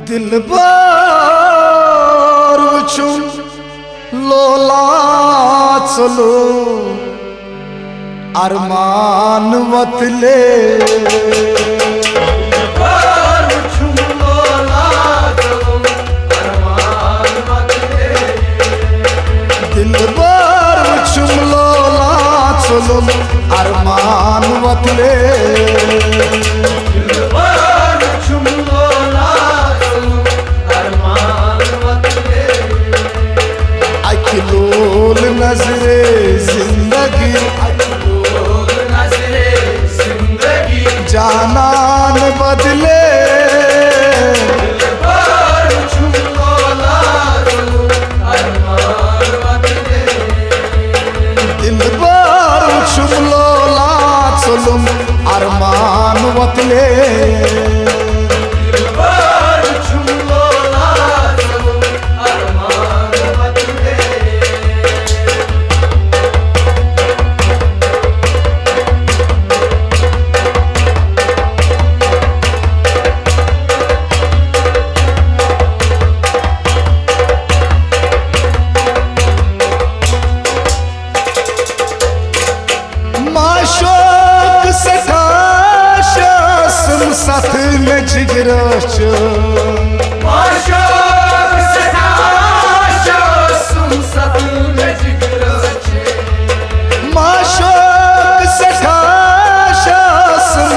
दिलबर वुचुम लोला चलो अरमान वतले दिलबर वुचुम लोला चलो अरमान वतले अखिलोल नजरे जिंदगी जानान बदले दिलबर चुमलोला चलुम अरमान वतले साथ में जिगरा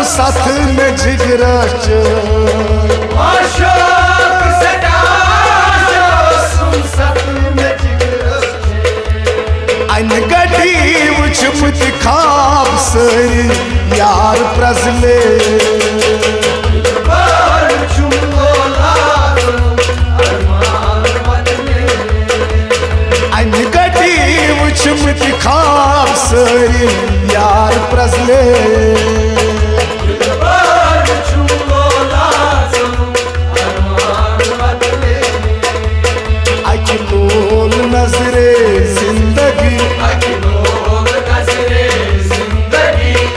साथ में जिगरा अन गडी वुचमुत खाब सरी यार प्रजले अन गडी वुचमुत खाब सरी यार प्रजले अखिलोल नजरे जिंदगी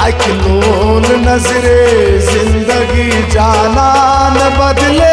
अखिलोल नजरे जिंदगी जानान बदले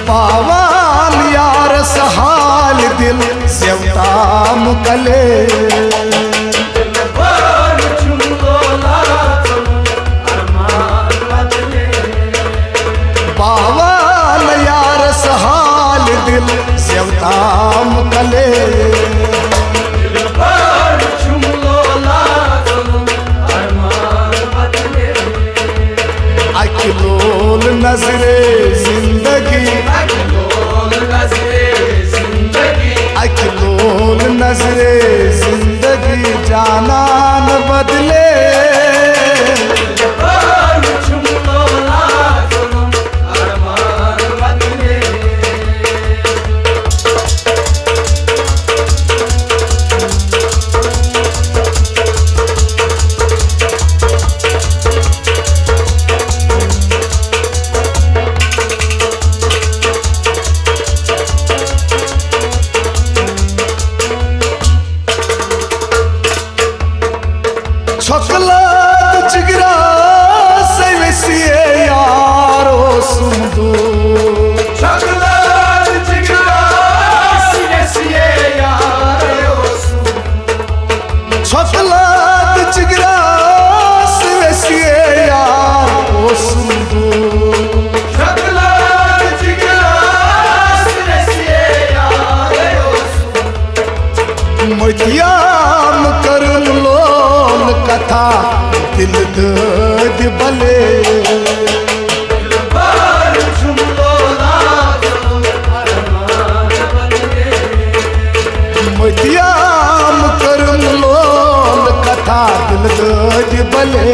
पावाल यार सहाल दिल सेवता मुकले पावाल यार सहाल दिल सेवता मुकले अखिलोल नजरे जिंदगी अखिलोल नजरे जिंदगी जानान बदले छोकलात जिगरा सैवसिए यारो सुंदू छोकलात जिगरा सैवसिए यारो सुंदू छोकलात जिगरा सैवसिए यारो सुंदू छोकलात जिगरा सैवसिए यारो सुंदू मोतिया करन लोल कथा दिल दर्द बले मतियाम करन लोल कथा दिल दर्द बले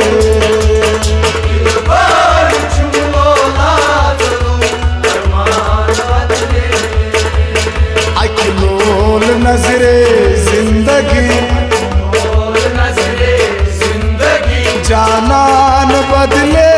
अखलोल नजरे जिंदगी जानान बदले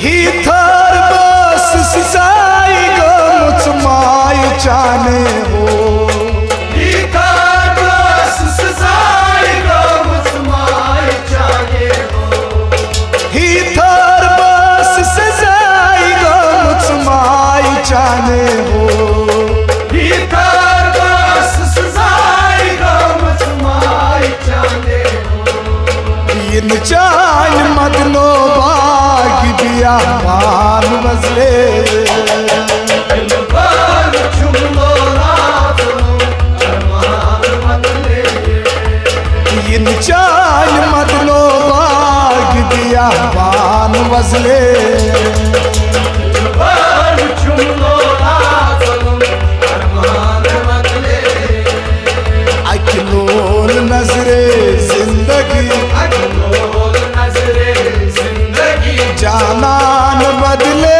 ही थर बस सिसाई गो मुझमाय जाने हो ही थर बस सिसाई गो मुझमाय जाने हो ही थर बस सिसाई गो मुझमाय जाने हो ही थर बस सिसाई गो मुझमाय जाने हो इन जान मदनो बिया मान मजले इन चाय मदनो बाग दिया मान मजले अखलोल नजरे जिंदगी जानान बदले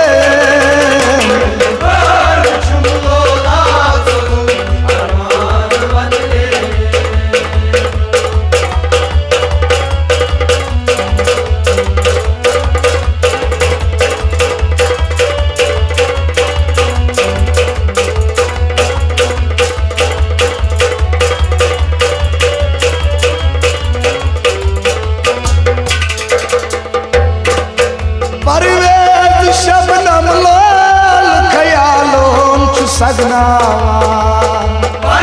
सगना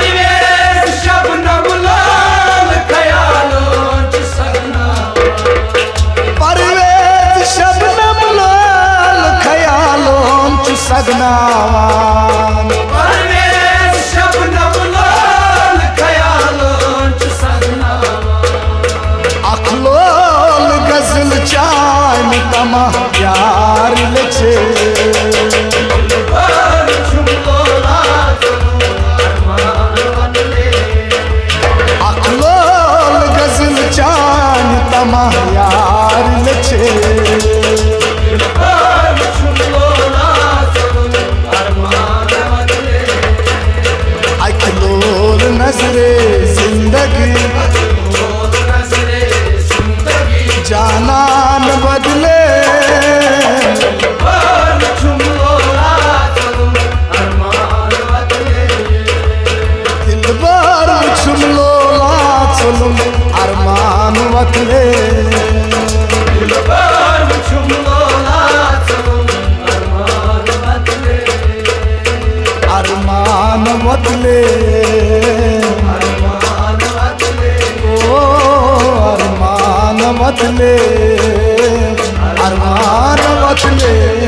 परिवेश शबनम लाल ख्यालों च सगना परिवेश शबनम लाल ख्यालों च सगना परिवेश शबनम लाल ख्यालों च सगना अखलोल गजल चान तमा प्यार लचे यार लचे अखलोल नजरे जिंदगी जानान बदले दिल बार छुमलो चलुम अरमान वतले अरमान वतले ओ अरमान वतले अरमान वतले